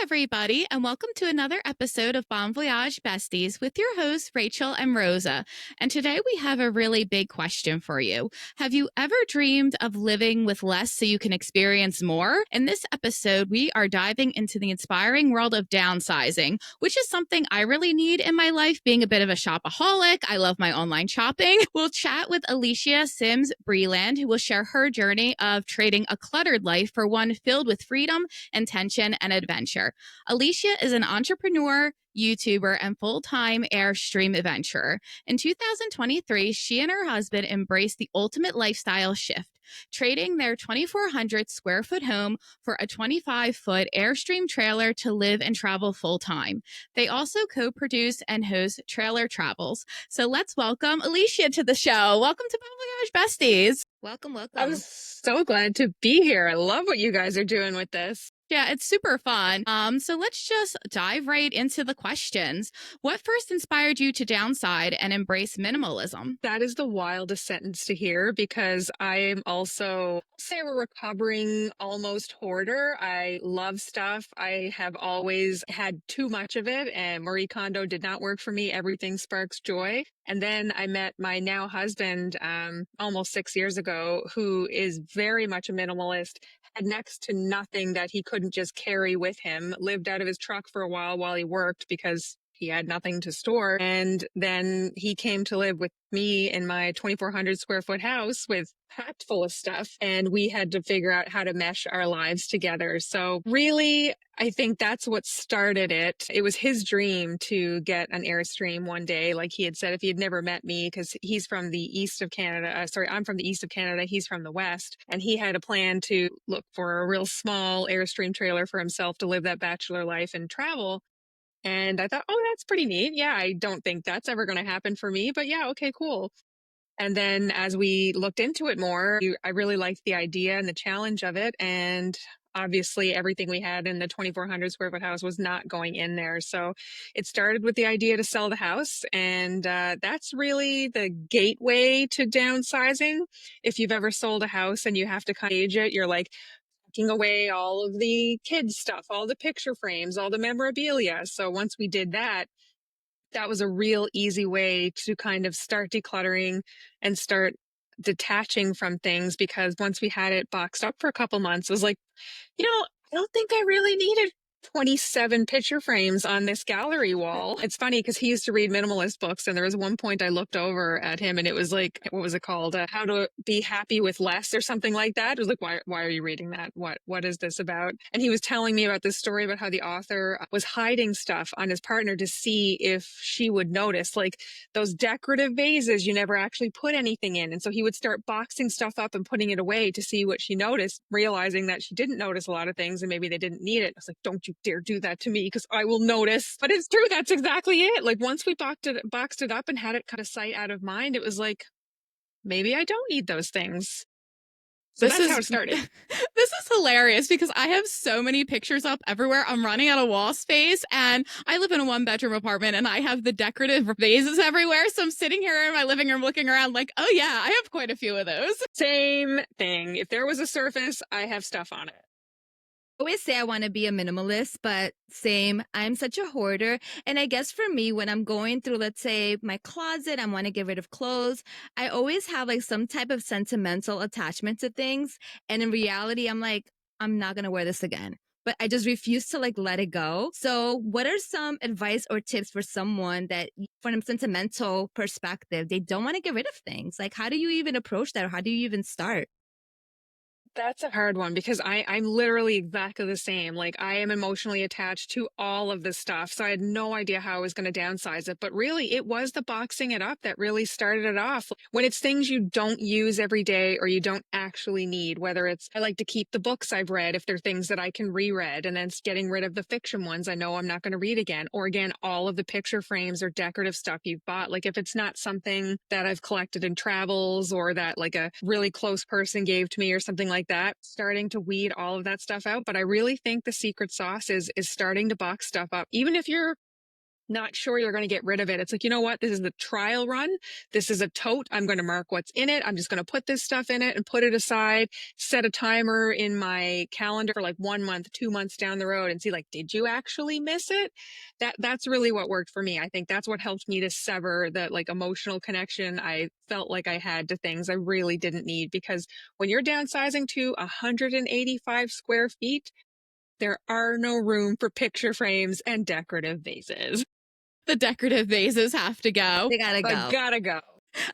everybody, and welcome to another episode of Bon Voyage Besties with your hosts, Rachel and Rosa. And today we have a really big question for you. Have you ever dreamed of living with less so you can experience more? In this episode, we are diving into the inspiring world of downsizing, which is something I really need in my life, being a bit of a shopaholic. I love my online shopping. We'll chat with Alicia Sims Breeland, who will share her journey of trading a cluttered life for one filled with freedom, intention, and adventure. Alicia is an entrepreneur, YouTuber, and full-time Airstream adventurer. In 2023, she and her husband embraced the ultimate lifestyle shift, trading their 2,400 square foot home for a 25-foot Airstream trailer to live and travel full-time. They also co-produce and host Trailer Travels. So let's welcome Alicia to the show. Welcome to Bon Voyage Besties. Welcome. I'm so glad to be here. I love what you guys are doing with this. Yeah, it's super fun. So let's just dive right into the questions. What first inspired you to downside and embrace minimalism? That is the wildest sentence to hear because I am also, say, a recovering almost hoarder. I love stuff. I have always had too much of it, and Marie Kondo did not work for me. Everything sparks joy. And then I met my now husband almost 6 years ago, who is very much a minimalist, had next to nothing that he couldn't just carry with him, lived out of his truck for a while he worked because he had nothing to store. And then he came to live with me in my 2,400 square foot house with packed full of stuff. And we had to figure out how to mesh our lives together. So really, I think that's what started it. It was his dream to get an Airstream one day. Like he had said, if he had never met me, because he's from the east of Canada. I'm from the east of Canada. He's from the west. And he had a plan to look for a real small Airstream trailer for himself to live that bachelor life and travel. And I thought, oh, that's pretty neat. Yeah, I don't think that's ever going to happen for me, but yeah, okay, cool. And then as we looked into it more, I really liked the idea and the challenge of it. And obviously everything we had in the 2,400 square foot house was not going in there. So it started with the idea to sell the house. And that's really the gateway to downsizing. If you've ever sold a house and you have to kind of age it, you're like, taking away all of the kids stuff, all the picture frames, all the memorabilia. So once we did that, that was a real easy way to kind of start decluttering and start detaching from things, because once we had it boxed up for a couple months, it was like, I don't think I really needed 27 picture frames on this gallery wall. It's funny because he used to read minimalist books, and there was one point I looked over at him and it was like, what was it called? How to Be Happy with Less or something like that. It was like, why are you reading that? What is this about? And he was telling me about this story about how the author was hiding stuff on his partner to see if she would notice, like those decorative vases you never actually put anything in. And so he would start boxing stuff up and putting it away to see what she noticed, realizing that she didn't notice a lot of things and maybe they didn't need it. I was like, don't you dare do that to me because I will notice. But it's true. That's exactly it. Like once we boxed it up and had it kind of sight out of mind, it was like, maybe I don't need those things. So that's how it started. This is hilarious because I have so many pictures up everywhere. I'm running out of wall space, and I live in a 1-bedroom apartment and I have the decorative vases everywhere. So I'm sitting here in my living room looking around like, oh yeah, I have quite a few of those. Same thing. If there was a surface, I have stuff on it. I always say I want to be a minimalist, but same, I'm such a hoarder. And I guess for me, when I'm going through, let's say, my closet, I want to get rid of clothes, I always have like some type of sentimental attachment to things. And in reality, I'm like, I'm not going to wear this again. But I just refuse to like let it go. So what are some advice or tips for someone that from a sentimental perspective, they don't want to get rid of things? Like, how do you even approach that? Or how do you even start? That's a hard one because I'm literally exactly the same. Like I am emotionally attached to all of this stuff. So I had no idea how I was going to downsize it. But really, it was the boxing it up that really started it off. When it's things you don't use every day or you don't actually need, whether it's, I like to keep the books I've read if they're things that I can reread, and then it's getting rid of the fiction ones I know I'm not going to read again. Or again, all of the picture frames or decorative stuff you've bought. Like if it's not something that I've collected in travels or that like a really close person gave to me or something like that, starting to weed all of that stuff out. But I really think the secret sauce is starting to box stuff up. Even if you're not sure you're going to get rid of it. It's like, you know what? This is the trial run. This is a tote. I'm going to mark what's in it. I'm just going to put this stuff in it and put it aside, set a timer in my calendar for like 1 month, 2 months down the road and see like, did you actually miss it? That's really what worked for me. I think that's what helped me to sever the like emotional connection I felt like I had to things I really didn't need, because when you're downsizing to 185 square feet, there are no room for picture frames and decorative vases. The decorative vases have to go. They gotta I go. gotta go.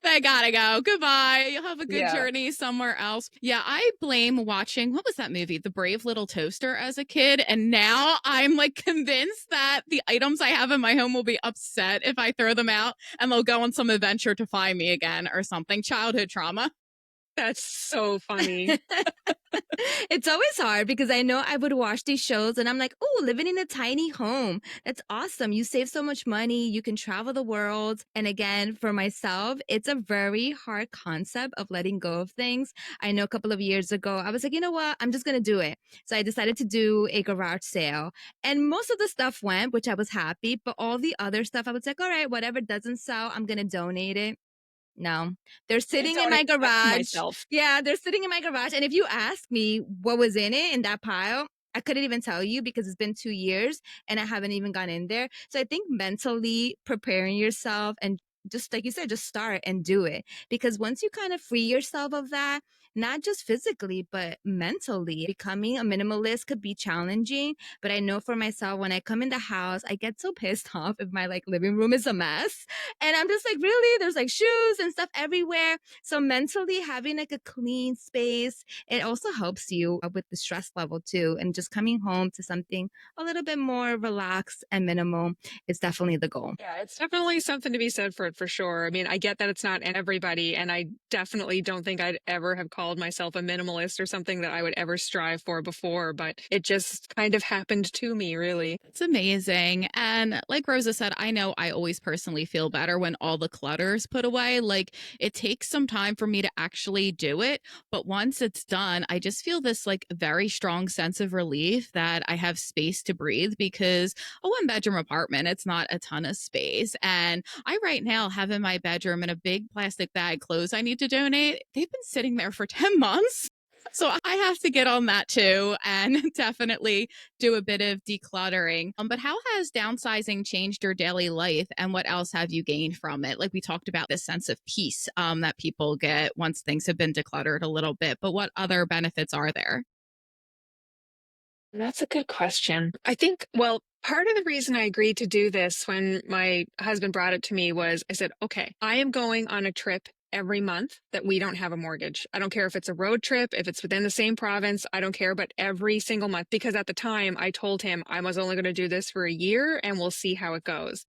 They gotta go. Goodbye. You'll have a good Yeah. journey somewhere else. Yeah, I blame watching, what was that movie? The Brave Little Toaster as a kid. And now I'm like convinced that the items I have in my home will be upset if I throw them out and they'll go on some adventure to find me again or something. Childhood trauma. That's so funny. It's always hard because I know I would watch these shows and I'm like, oh, living in a tiny home. That's awesome. You save so much money. You can travel the world. And again, for myself, it's a very hard concept of letting go of things. I know a couple of years ago, I was like, you know what? I'm just going to do it. So I decided to do a garage sale. And most of the stuff went, which I was happy. But all the other stuff, I was like, all right, whatever doesn't sell, I'm going to donate it. No, they're sitting in my garage. Myself. Yeah, they're sitting in my garage. And if you ask me what was in it in that pile, I couldn't even tell you because it's been 2 years and I haven't even gone in there. So I think mentally preparing yourself and just like you said, just start and do it. Because once you kind of free yourself of that, not just physically, but mentally, becoming a minimalist could be challenging. But I know for myself, when I come in the house, I get so pissed off if my like living room is a mess. And I'm just like, really? There's like shoes and stuff everywhere. So mentally having like a clean space, it also helps you with the stress level too. And just coming home to something a little bit more relaxed and minimal is definitely the goal. Yeah, it's definitely something to be said for it for sure. I mean, I get that it's not everybody, and I definitely don't think I'd ever have called myself a minimalist or something that I would ever strive for before, but it just kind of happened to me, really. It's amazing. And like Rosa said, I know I always personally feel better when all the clutter is put away. Like it takes some time for me to actually do it. But once it's done, I just feel this like very strong sense of relief that I have space to breathe because a 1 bedroom apartment, it's not a ton of space. And I right now have in my bedroom in a big plastic bag clothes I need to donate. They've been sitting there for 10 months. So I have to get on that too and definitely do a bit of decluttering. But how has downsizing changed your daily life and what else have you gained from it? Like we talked about this sense of peace that people get once things have been decluttered a little bit, but what other benefits are there? That's a good question. I think, well, part of the reason I agreed to do this when my husband brought it to me was I said, okay, I am going on a trip every month that we don't have a mortgage. I don't care if it's a road trip, if it's within the same province, I don't care, but every single month, because at the time I told him I was only going to do this for a year and we'll see how it goes.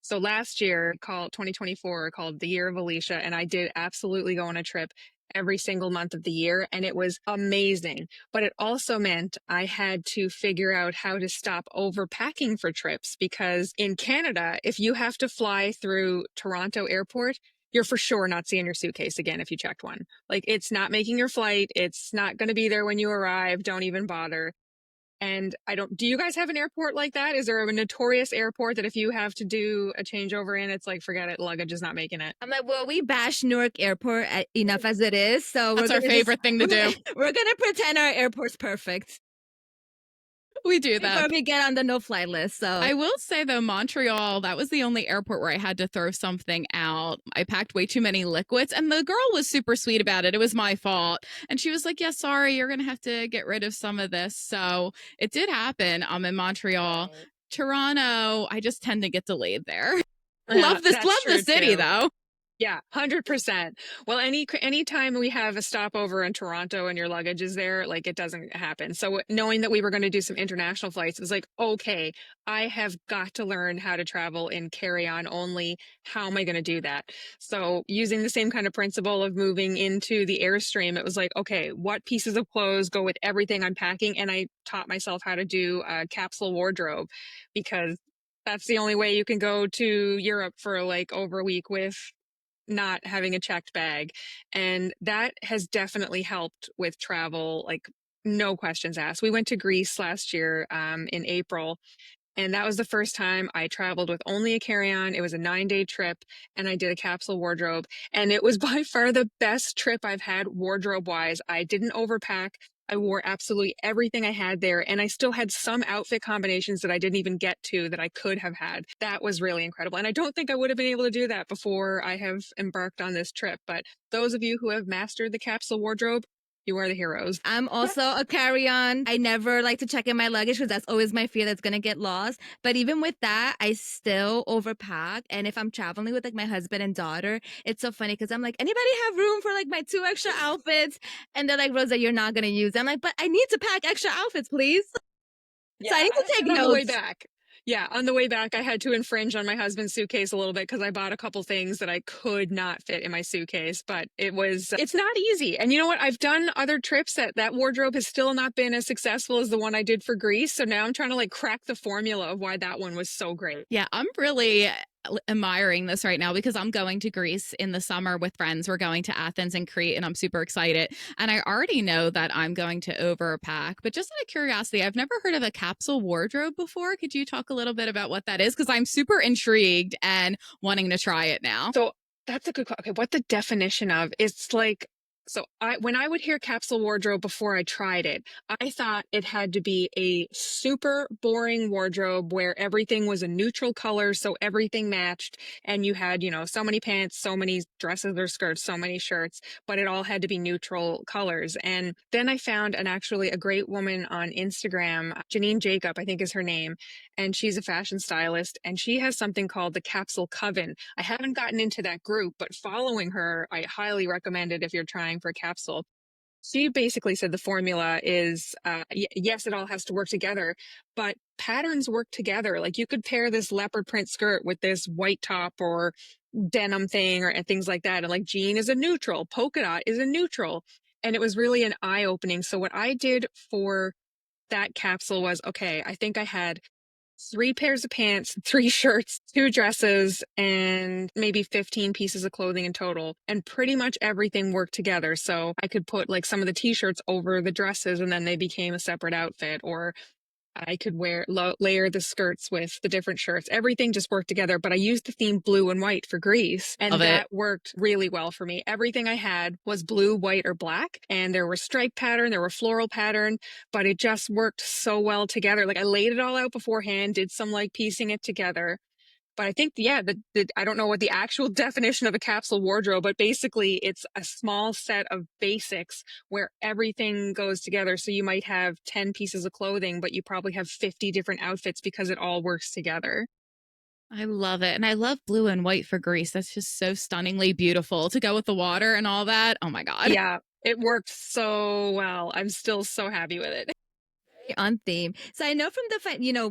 So last year, called 2024, called the year of Alicia, and I did absolutely go on a trip every single month of the year, and it was amazing. But it also meant I had to figure out how to stop overpacking for trips, because in Canada, if you have to fly through Toronto Airport, you're for sure not seeing your suitcase again if you checked one. Like, it's not making your flight. It's not going to be there when you arrive. Don't even bother. And do you guys have an airport like that? Is there a notorious airport that if you have to do a changeover in, it's like, forget it, luggage is not making it? I'm like, well, we bash Newark Airport enough as it is. So That's our favorite thing to do. We're going to pretend our airport's perfect We do before that. we get on the no-fly list. So I will say though, Montreal, that was the only airport where I had to throw something out. I packed way too many liquids and the girl was super sweet about it. It was my fault. And she was like, yeah, sorry, you're going to have to get rid of some of this. So it did happen. I'm in Montreal. Toronto, I just tend to get delayed there. Love this, That's love the true, city too. though. Yeah, 100%. Well, any time we have a stopover in Toronto and your luggage is there, like it doesn't happen. So knowing that we were going to do some international flights, it was like, okay, I have got to learn how to travel in carry-on only. How am I going to do that? So using the same kind of principle of moving into the Airstream, it was like, okay, what pieces of clothes go with everything I'm packing? And I taught myself how to do a capsule wardrobe, because that's the only way you can go to Europe for like over a week with not having a checked bag. And that has definitely helped with travel, like no questions asked. We went to Greece last year in April, And that was the first time I traveled with only a carry-on. It was a 9-day trip, and I did a capsule wardrobe. And it was by far the best trip I've had wardrobe-wise. I didn't overpack. I wore absolutely everything I had there, and I still had some outfit combinations that I didn't even get to that I could have had. That was really incredible. And I don't think I would have been able to do that before I have embarked on this trip. But those of you who have mastered the capsule wardrobe, you are the heroes. I'm also a carry-on. I never like to check in my luggage because that's always my fear that's gonna get lost. But even with that, I still overpack. And if I'm traveling with like my husband and daughter, it's so funny because I'm like, anybody have room for like my 2 extra outfits? And they're like, Rosa, you're not gonna use them. I'm like, but I need to pack extra outfits, please. So I need to take On the way notes. back. Yeah, on the way back, I had to infringe on my husband's suitcase a little bit because I bought a couple things that I could not fit in my suitcase. But it's not easy. And you know what? I've done other trips that wardrobe has still not been as successful as the one I did for Greece. So now I'm trying to like crack the formula of why that one was so great. Yeah, I'm really admiring this right now because I'm going to Greece in the summer with friends. We're going to Athens and Crete, and I'm super excited. And I already know that I'm going to overpack. But just out of curiosity, I've never heard of a capsule wardrobe before. Could you talk a little bit about what that is? Because I'm super intrigued and wanting to try it now. So that's a good question. Okay, what the definition of it's like. So when I would hear capsule wardrobe before I tried it, I thought it had to be a super boring wardrobe where everything was a neutral color, so everything matched, and you had, so many pants, so many dresses or skirts, so many shirts, but it all had to be neutral colors. And then I found actually a great woman on Instagram, Janine Jacob, I think is her name, and she's a fashion stylist, and she has something called the Capsule Coven. I haven't gotten into that group, but following her, I highly recommend it if you're trying for a capsule. She basically said the formula is yes, it all has to work together, but patterns work together. Like you could pair this leopard print skirt with this white top or denim thing and things like that. And like jean is a neutral, polka dot is a neutral. And it was really an eye opening. So what I did for that capsule was okay, I think I had 3 pairs of pants, 3 shirts, 2 dresses, and maybe 15 pieces of clothing in total. And pretty much everything worked together. So I could put like some of the t-shirts over the dresses and then they became a separate outfit, or I could layer the skirts with the different shirts. Everything just worked together, but I used the theme blue and white for Greece, and Love it. that worked really well for me. Everything I had was blue, white, or black, and there were stripe pattern, there were floral pattern, but it just worked so well together. Like I laid it all out beforehand, did some like piecing it together. But I think, yeah, I don't know what the actual definition of a capsule wardrobe, but basically it's a small set of basics where everything goes together. So you might have 10 pieces of clothing, but you probably have 50 different outfits because it all works together. I love it. And I love blue and white for Greece. That's just so stunningly beautiful to go with the water and all that. Oh my God. Yeah, it worked so well. I'm still so happy with it. On theme. So I know from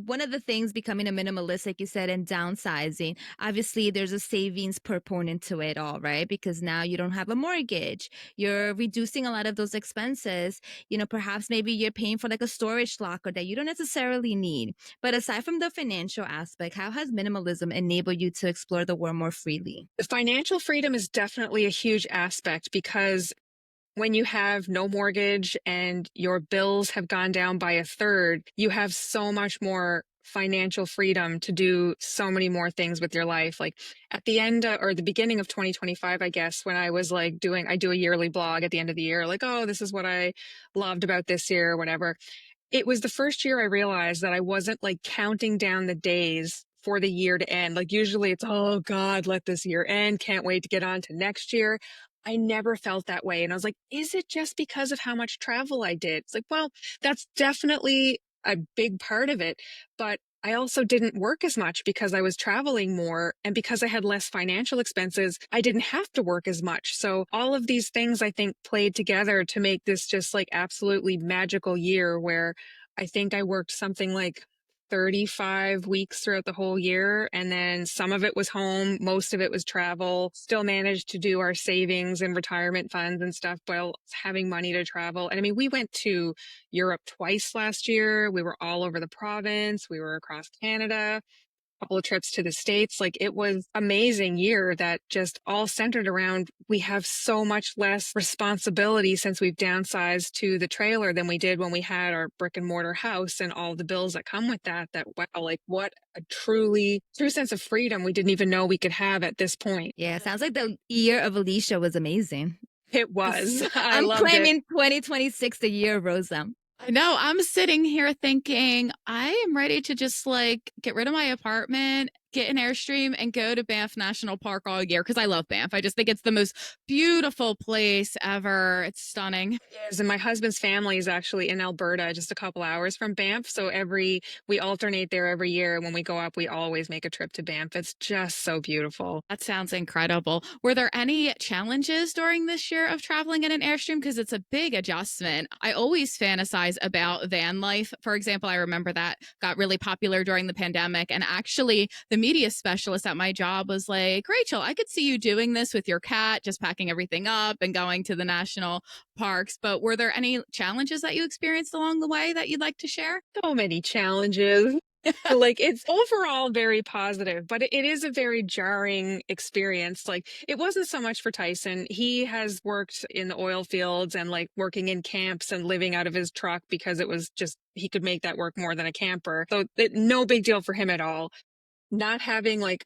one of the things becoming a minimalist, like you said, and downsizing, obviously there's a savings proponent to it all, right? Because now you don't have a mortgage. You're reducing a lot of those expenses. Perhaps maybe you're paying for like a storage locker that you don't necessarily need. But aside from the financial aspect, how has minimalism enabled you to explore the world more freely? The financial freedom is definitely a huge aspect because when you have no mortgage and your bills have gone down by a third, you have so much more financial freedom to do so many more things with your life. Like at the end or the beginning of 2025, I guess, when I was like I do a yearly blog at the end of the year, like, oh, this is what I loved about this year or whatever. It was the first year I realized that I wasn't like counting down the days for the year to end. Like usually it's, oh God, let this year end. Can't wait to get on to next year. I never felt that way. And I was like, is it just because of how much travel I did? It's like, well, that's definitely a big part of it. But I also didn't work as much because I was traveling more, and because I had less financial expenses, I didn't have to work as much. So all of these things I think played together to make this just like absolutely magical year where I think I worked something like 35 weeks throughout the whole year. And then some of it was home, most of it was travel, still managed to do our savings and retirement funds and stuff while having money to travel. And I mean, we went to Europe twice last year. We were all over the province. We were across Canada. couple of trips to the States. Like it was amazing year that just all centered around, we have so much less responsibility since we've downsized to the trailer than we did when we had our brick and mortar house and all the bills that come with that, wow, like what a true sense of freedom we didn't even know we could have at this point. Yeah, sounds like the year of Alicia was amazing. It was. I I'm loved it. claiming 2026 the year of Rosa. I know. I'm sitting here thinking I am ready to just like get rid of my apartment, get an Airstream, and go to Banff National Park all year because I love Banff. I just think it's the most beautiful place ever. It's stunning. Yes, and my husband's family is actually in Alberta, just a couple hours from Banff. So we alternate there every year. When we go up, we always make a trip to Banff. It's just so beautiful. That sounds incredible. Were there any challenges during this year of traveling in an Airstream? Because it's a big adjustment. I always fantasize about van life. For example, I remember that got really popular during the pandemic. And actually, the media specialist at my job was like, Rachel, I could see you doing this with your cat, just packing everything up and going to the national parks. But were there any challenges that you experienced along the way that you'd like to share? So many challenges. Like it's overall very positive, but it is a very jarring experience. Like it wasn't so much for Tyson. He has worked in the oil fields and like working in camps and living out of his truck because it was just, he could make that work more than a camper. So no big deal for him at all. Not having like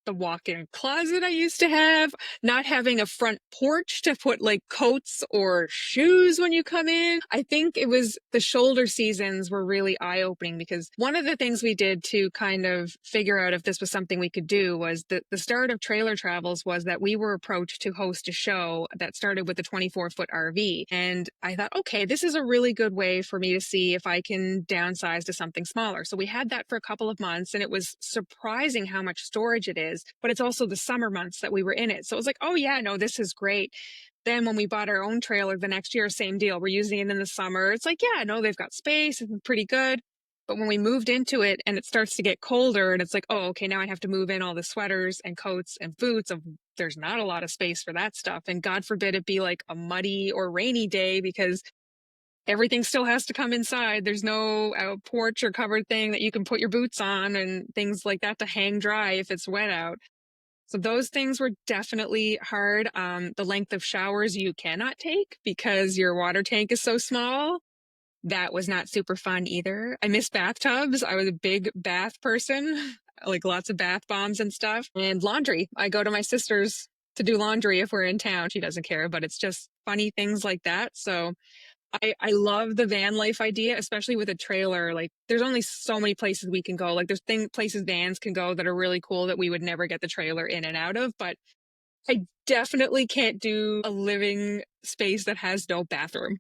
the walk-in closet I used to have, not having a front porch to put like coats or shoes when you come in. I think it was the shoulder seasons were really eye-opening because one of the things we did to kind of figure out if this was something we could do was the start of Trailer Travels was that we were approached to host a show that started with a 24-foot RV. And I thought, okay, this is a really good way for me to see if I can downsize to something smaller. So we had that for a couple of months and it was surprising how much storage it is. But it's also the summer months that we were in it. So it was like, oh yeah, no, this is great. Then when we bought our own trailer the next year, same deal. We're using it in the summer. It's like, yeah, no, they've got space. It's pretty good. But when we moved into it and it starts to get colder and it's like, oh, okay, now I have to move in all the sweaters and coats and boots. There's not a lot of space for that stuff. And God forbid it be like a muddy or rainy day because everything still has to come inside. There's no porch or covered thing that you can put your boots on and things like that to hang dry if it's wet out. So those things were definitely hard. The length of showers you cannot take because your water tank is so small. That was not super fun either. I miss bathtubs. I was a big bath person, like lots of bath bombs and stuff. And laundry. I go to my sister's to do laundry if we're in town. She doesn't care, but it's just funny things like that. So I love the van life idea, especially with a trailer. Like there's only so many places we can go. Like there's places vans can go that are really cool that we would never get the trailer in and out of. But I definitely can't do a living space that has no bathroom.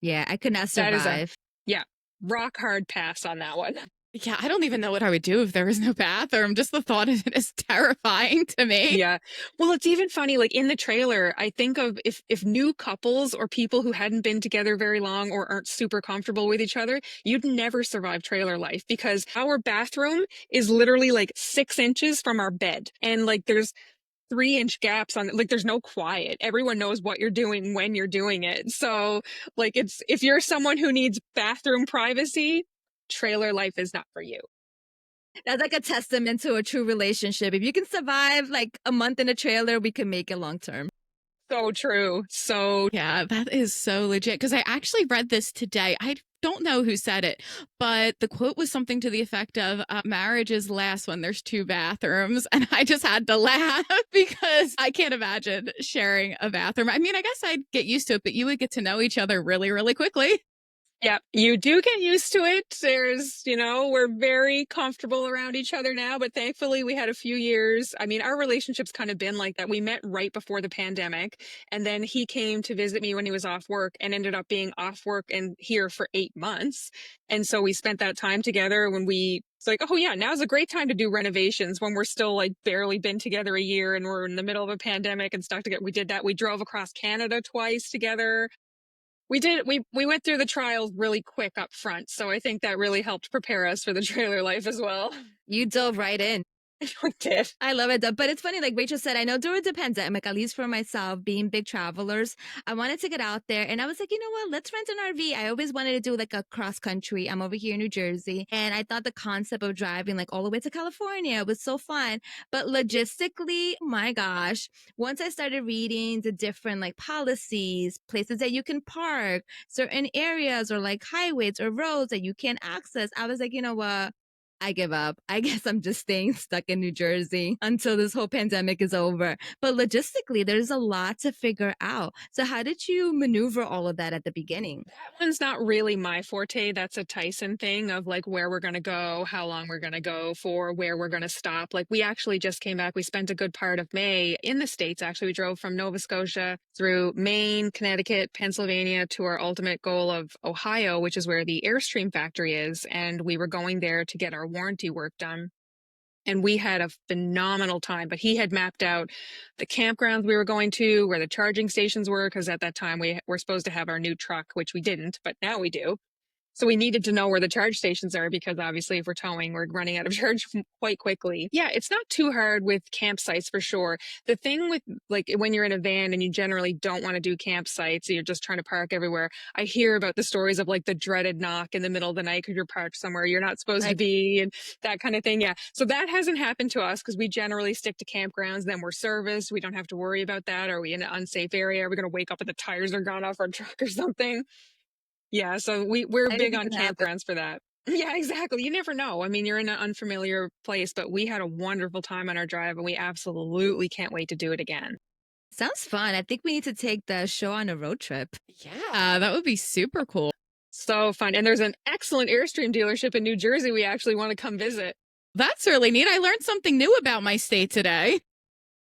Yeah, I could not That is survive. yeah, rock hard pass on that one. Yeah, I don't even know what I would do if there was no bathroom. Just the thought of it is terrifying to me. Yeah. Well, it's even funny, like in the trailer, I think of if new couples or people who hadn't been together very long or aren't super comfortable with each other, you'd never survive trailer life because our bathroom is literally like 6 inches from our bed. And like there's 3-inch gaps on it. Like there's no quiet. Everyone knows what you're doing when you're doing it. So like if you're someone who needs bathroom privacy, trailer life is not for you. That's like a testament to a true relationship. If you can survive like a month in a trailer, we can make it long term. So true. So Yeah, that is so legit. Because I actually read this today. I don't know who said it, but the quote was something to the effect of marriages last when there's 2 bathrooms. And I just had to laugh because I can't imagine sharing a bathroom. I mean, I guess I'd get used to it, but you would get to know each other really, really quickly. yeah, you do get used to it. We're very comfortable around each other now, but thankfully we had a few years. I mean, our relationship's kind of been like that. We met right before the pandemic, and then he came to visit me when he was off work and ended up being off work and here for 8 months. And so we spent that time together when it's like, oh yeah, now's a great time to do renovations when we're still like barely been together a year and we're in the middle of a pandemic and stuck together. We did that. We drove across Canada twice together. We went through the trials really quick up front. So I think that really helped prepare us for the trailer life as well. You dove right in. We did. I love it. But it's funny, like Rachel said, I know during the pandemic, at least for myself, being big travelers, I wanted to get out there. And I was like, you know what? Let's rent an RV. I always wanted to do like a cross country. I'm over here in New Jersey. And I thought the concept of driving like all the way to California was so fun. But logistically, my gosh, once I started reading the different like policies, places that you can park, certain areas or like highways or roads that you can't access, I was like, you know what? I give up. I guess I'm just staying stuck in New Jersey until this whole pandemic is over. But logistically, there's a lot to figure out. So, how did you maneuver all of that at the beginning? That one's not really my forte. That's a Tyson thing of like where we're going to go, how long we're going to go for, where we're going to stop. Like we actually just came back. We spent a good part of May in the States. Actually, we drove from Nova Scotia through Maine, Connecticut, Pennsylvania to our ultimate goal of Ohio, which is where the Airstream factory is. And we were going there to get our warranty work done. And we had a phenomenal time, but he had mapped out the campgrounds we were going to, where the charging stations were, because at that time we were supposed to have our new truck, which we didn't, but now we do. So we needed to know where the charge stations are because obviously if we're towing, we're running out of charge quite quickly. Yeah, it's not too hard with campsites for sure. The thing with like when you're in a van and you generally don't want to do campsites, you're just trying to park everywhere. I hear about the stories of like the dreaded knock in the middle of the night because you're parked somewhere you're not supposed to be and that kind of thing. Yeah. So that hasn't happened to us because we generally stick to campgrounds. Then we're serviced. We don't have to worry about that. Are we in an unsafe area? Are we going to wake up and the tires are gone off our truck or something? Yeah, so we're big Anything on can happen. campgrounds for that. Yeah, exactly. You never know. I mean, you're in an unfamiliar place, but we had a wonderful time on our drive and we absolutely can't wait to do it again. Sounds fun. I think we need to take the show on a road trip. Yeah, that would be super cool. So fun. And there's an excellent Airstream dealership in New Jersey we actually want to come visit. That's really neat. I learned something new about my state today.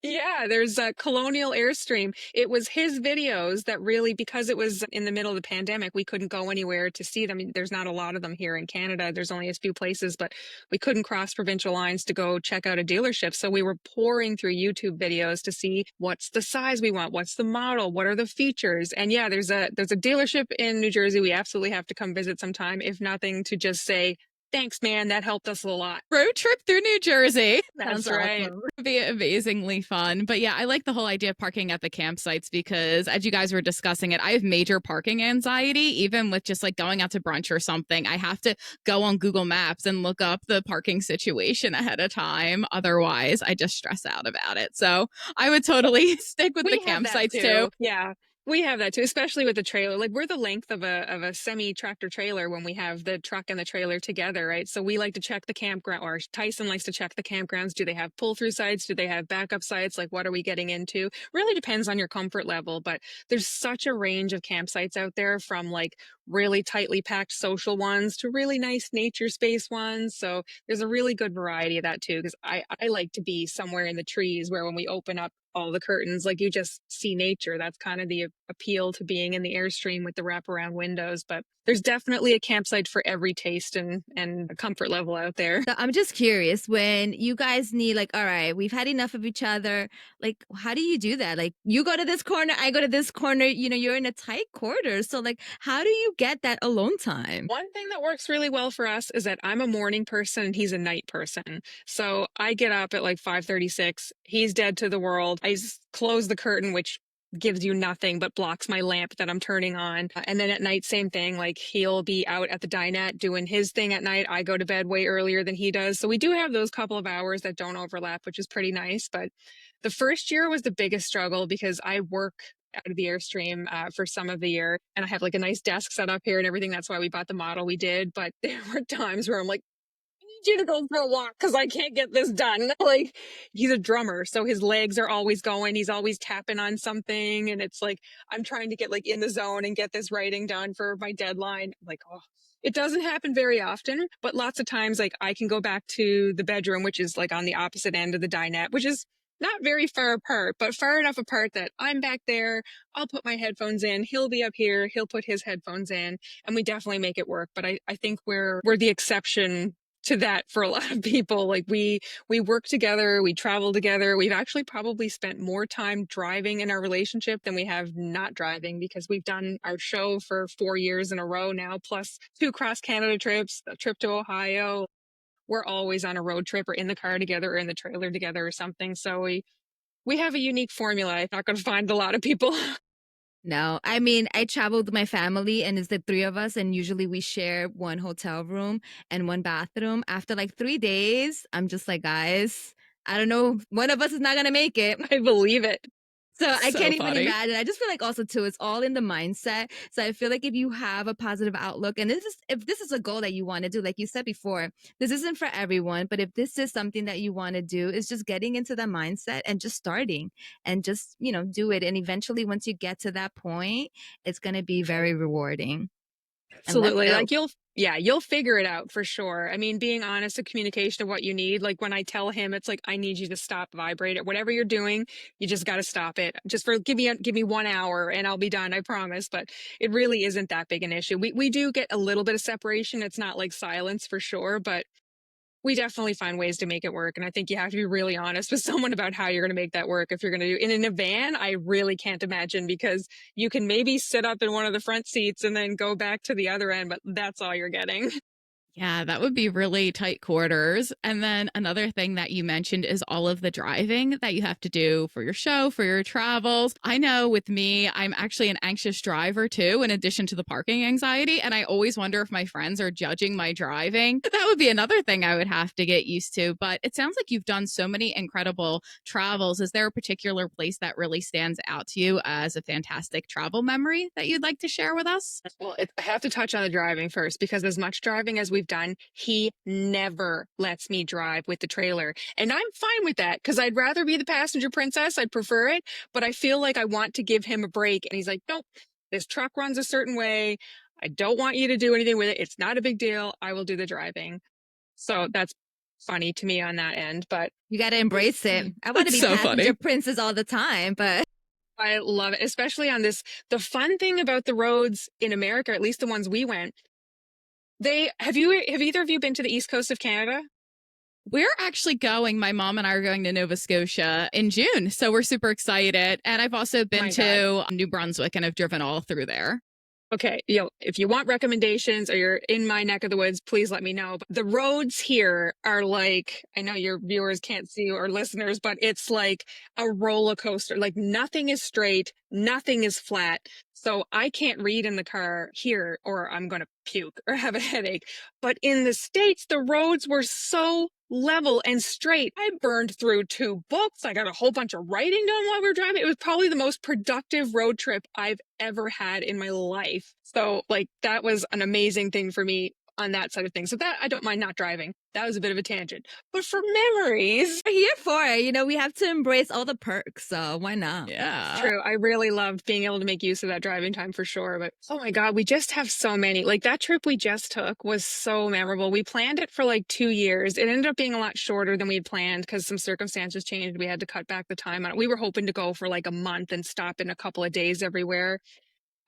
Yeah, there's a Colonial Airstream. It was his videos that really, because it was in the middle of the pandemic, we couldn't go anywhere to see them. There's not a lot of them here in Canada. There's only a few places, but we couldn't cross provincial lines to go check out a dealership. So we were pouring through YouTube videos to see what's the size we want, what's the model, what are the features. And yeah, there's a dealership in New Jersey we absolutely have to come visit sometime, if nothing to just say, thanks, man, that helped us a lot. Road trip through New Jersey. That's Sounds right. awesome. Would be amazingly fun. But yeah, I like the whole idea of parking at the campsites because as you guys were discussing it, I have major parking anxiety, even with just like going out to brunch or something. I have to go on Google Maps and look up the parking situation ahead of time. Otherwise, I just stress out about it. So I would totally stick with the have that campsites too. Yeah. We have that too, especially with the trailer. Like we're the length of a semi tractor trailer when we have the truck and the trailer together, right? So we like to check the campground, or Tyson likes to check the campgrounds. Do they have pull through sites? Do they have backup sites? Like what are we getting into? Really depends on your comfort level, but there's such a range of campsites out there from like really tightly packed social ones to really nice nature space ones. So there's a really good variety of that too, because I like to be somewhere in the trees where when we open up all the curtains, like you just see nature. That's kind of the appeal to being in the Airstream with the wraparound windows. But there's definitely a campsite for every taste and comfort level out there. So I'm just curious when you guys need, like, all right, we've had enough of each other. Like, how do you do that? Like, you go to this corner, I go to this corner, you know, you're in a tight quarter. So, like, how do you get that alone time? One thing that works really well for us is that I'm a morning person and he's a night person. So I get up at like 5:36. He's dead to the world. I just close the curtain, which gives you nothing but blocks my lamp that I'm turning on. And then at night, same thing. Like he'll be out at the dinette doing his thing at night. I go to bed way earlier than he does. So we do have those couple of hours that don't overlap, which is pretty nice. But the first year was the biggest struggle because I work out of the Airstream for some of the year. And I have like a nice desk set up here and everything. That's why we bought the model we did. But there were times where I'm like, I need you to go for a walk because I can't get this done. Like he's a drummer, so his legs are always going. He's always tapping on something. And it's like, I'm trying to get like in the zone and get this writing done for my deadline. Like, oh, it doesn't happen very often, but lots of times, like I can go back to the bedroom, which is like on the opposite end of the dinette, which is not very far apart, but far enough apart that I'm back there. I'll put my headphones in. He'll be up here. He'll put his headphones in, and we definitely make it work. But I think we're the exception to that for a lot of people. Like we work together, we travel together. We've actually probably spent more time driving in our relationship than we have not driving because we've done our show for 4 years in a row now, plus 2 cross Canada trips, a trip to Ohio. we're always on a road trip or in the car together or in the trailer together or something. So we have a unique formula. I'm not going to find a lot of people. No, I mean, I traveled with my family and it's the three of us, and usually we share one hotel room and one bathroom. After like 3 days, I'm just like, guys, I don't know, one of us is not gonna make it. I believe it. So I So can't even funny. imagine. I just feel like also too, it's all in the mindset. So I feel like if you have a positive outlook, and if this is a goal that you want to do, like you said before, this isn't for everyone, but if this is something that you want to do, it's just getting into the mindset and just starting and just, do it. And eventually once you get to that point, it's gonna be very rewarding. And let's Absolutely. go. Like you'll figure it out for sure. I mean, being honest, a communication of what you need. Like when I tell him, it's like, I need you to stop vibrate. Whatever you're doing, you just got to stop it. Just for give me 1 hour and I'll be done. I promise. But it really isn't that big an issue. We do get a little bit of separation. It's not like silence for sure, but we definitely find ways to make it work. And I think you have to be really honest with someone about how you're going to make that work. If you're going to do in a van, I really can't imagine, because you can maybe sit up in one of the front seats and then go back to the other end, but that's all you're getting. Yeah, that would be really tight quarters. And then another thing that you mentioned is all of the driving that you have to do for your show, for your travels. I know with me, I'm actually an anxious driver too, in addition to the parking anxiety. And I always wonder if my friends are judging my driving. That would be another thing I would have to get used to. But it sounds like you've done so many incredible travels. Is there a particular place that really stands out to you as a fantastic travel memory that you'd like to share with us? Well, I have to touch on the driving first, because as much driving as we've done, he never lets me drive with the trailer. And I'm fine with that, because I'd rather be the passenger princess. I'd prefer it. But I feel like I want to give him a break. And he's like, nope, this truck runs a certain way. I don't want you to do anything with it. It's not a big deal. I will do the driving. So that's funny to me on that end. But You got to embrace it. I want to That's be so passenger funny. princess all the time, but I love it, especially on this. The fun thing about the roads in America, at least the ones we went, have either of you been to the East Coast of Canada? We're actually going. My mom and I are going to Nova Scotia in June. So we're super excited. And I've also been my to New Brunswick and I've driven all through there. Okay, if you want recommendations or you're in my neck of the woods, please let me know. But the roads here are like, I know your viewers can't see or listeners, but it's like a roller coaster. Like nothing is straight, nothing is flat. So I can't read in the car here or I'm going to puke or have a headache. But in the States, the roads were so level and straight. I burned through 2 books. I got a whole bunch of writing done while we were driving. It was probably the most productive road trip I've ever had in my life. So like that was an amazing thing for me on that side of things. So that I don't mind not driving. That was a bit of a tangent. But for memories, we're here for it. We have to embrace all the perks. So why not? Yeah. true. I really loved being able to make use of that driving time for sure. But oh my God, we just have so many. Like that trip we just took was so memorable. We planned it for like 2 years. It ended up being a lot shorter than we had planned because some circumstances changed. We had to cut back the time on it. We were hoping to go for like a month and stop in a couple of days everywhere.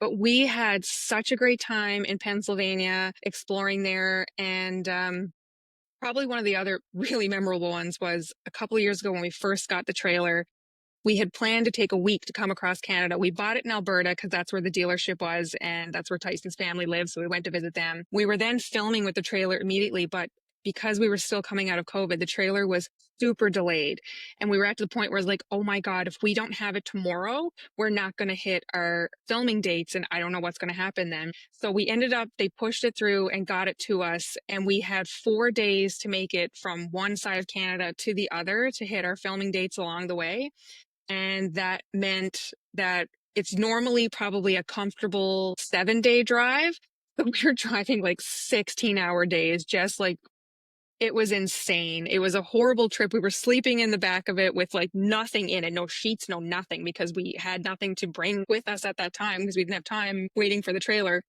But we had such a great time in Pennsylvania exploring there. And probably one of the other really memorable ones was a couple of years ago when we first got the trailer. We had planned to take a week to come across Canada. We bought it in Alberta because that's where the dealership was and that's where Tyson's family lives. So we went to visit them. We were then filming with the trailer immediately, but because we were still coming out of COVID, the trailer was super delayed. And we were at the point where it's like, oh my God, if we don't have it tomorrow, we're not going to hit our filming dates. And I don't know what's going to happen then. So we ended up, they pushed it through and got it to us. And we had 4 days to make it from one side of Canada to the other to hit our filming dates along the way. And that meant that it's normally probably a comfortable 7-day drive, but we were driving like 16-hour days, just like it was insane. It was a horrible trip. We were sleeping in the back of it with like nothing in it, no sheets, no nothing, because we had nothing to bring with us at that time because we didn't have time waiting for the trailer.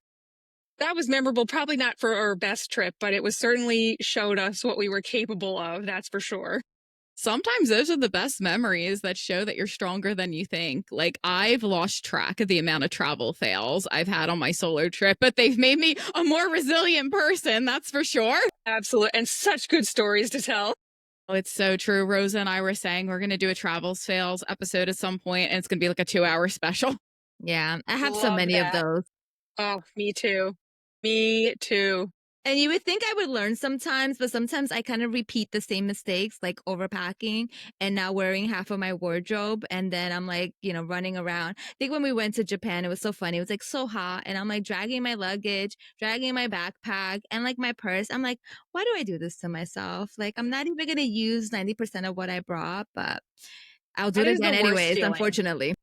That was memorable, probably not for our best trip, but it was certainly showed us what we were capable of. That's for sure. Sometimes those are the best memories that show that you're stronger than you think. Like I've lost track of the amount of travel fails I've had on my solo trip, but they've made me a more resilient person. That's for sure. Absolutely. And such good stories to tell. Oh, it's so true. Rosa and I were saying we're going to do a travels fails episode at some point, and it's going to be like a 2-hour special. Yeah, I have so Love many of that. those. Oh, me too. Me too. And you would think I would learn sometimes, but sometimes I kind of repeat the same mistakes, like overpacking and not wearing half of my wardrobe. And then I'm like, running around. I think when we went to Japan, it was so funny. It was like so hot. And I'm like dragging my luggage, dragging my backpack, and like my purse. I'm like, why do I do this to myself? Like, I'm not even going to use 90% of what I brought, but I'll do That it is the again worst anyways, feeling. unfortunately.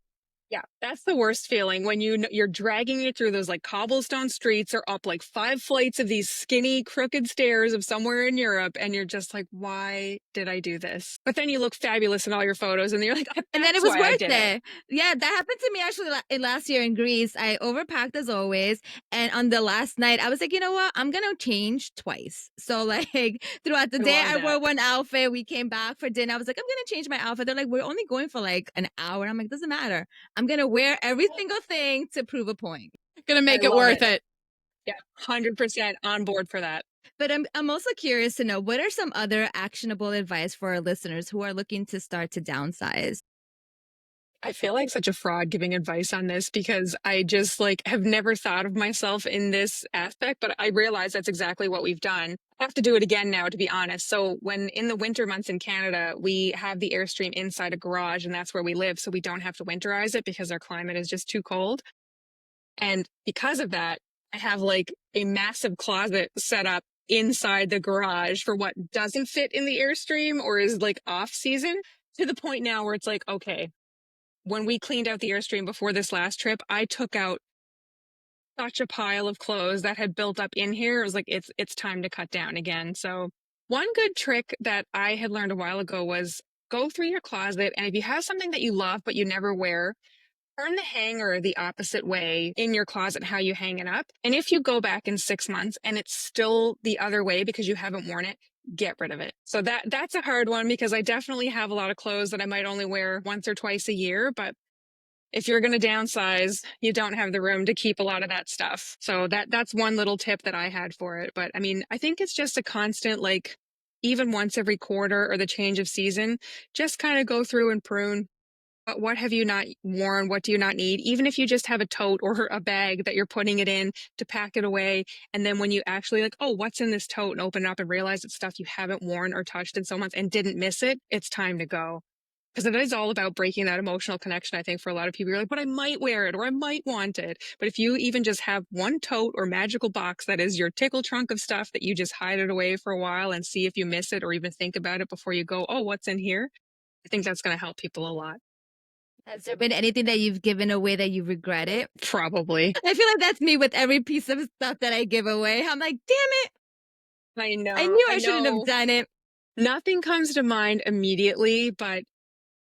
Yeah, that's the worst feeling when you're dragging it through those like cobblestone streets or up like 5 flights of these skinny crooked stairs of somewhere in Europe, and you're just like, why did I do this? But then you look fabulous in all your photos, and you're like, And then it that's was why I worth did it. it. Yeah, that happened to me actually last year in Greece. I overpacked as always. And on the last night, I was like, you know what? I'm going to change twice. So, like, throughout the I day, love I wore that. one outfit. We came back for dinner. I was like, I'm going to change my outfit. They're like, we're only going for like an hour. I'm like, doesn't matter. I'm going to wear every single thing to prove a point. Gonna I make it love worth it. it. Yeah, 100% on board for that. But I'm also curious to know, what are some other actionable advice for our listeners who are looking to start to downsize? I feel like such a fraud giving advice on this because I just like have never thought of myself in this aspect, but I realize that's exactly what we've done. I have to do it again now, to be honest. So when in the winter months in Canada, we have the Airstream inside a garage and that's where we live. So we don't have to winterize it because our climate is just too cold. And because of that, I have like a massive closet set up inside the garage for what doesn't fit in the Airstream or is like off season, to the point now where it's like, okay, when we cleaned out the Airstream before this last trip, I took out such a pile of clothes that had built up in here. It was like, it's time to cut down again. So one good trick that I had learned a while ago was go through your closet. And if you have something that you love, but you never wear, turn the hanger the opposite way in your closet, how you hang it up. And if you go back in 6 months and it's still the other way because you haven't worn it, get rid of it. So that's a hard one because I definitely have a lot of clothes that I might only wear once or twice a year, but if you're going to downsize, you don't have the room to keep a lot of that stuff. So that's one little tip that I had for it. But I mean, I think it's just a constant, like, even once every quarter or the change of season, just kind of go through and prune. What have you not worn? What do you not need? Even if you just have a tote or a bag that you're putting it in to pack it away. And then when you actually like, oh, what's in this tote, and open it up and realize it's stuff you haven't worn or touched in so months and didn't miss it, it's time to go. Because it is all about breaking that emotional connection, I think, for a lot of people. You're like, but I might wear it or I might want it. But if you even just have one tote or magical box that is your tickle trunk of stuff that you just hide it away for a while and see if you miss it or even think about it before you go, oh, what's in here? I think that's going to help people a lot. Has there been anything that you've given away that you regret it? Probably. I feel like that's me with every piece of stuff that I give away. I'm like, damn it. I I know. knew I I shouldn't have know. done it. Nothing comes to mind immediately, but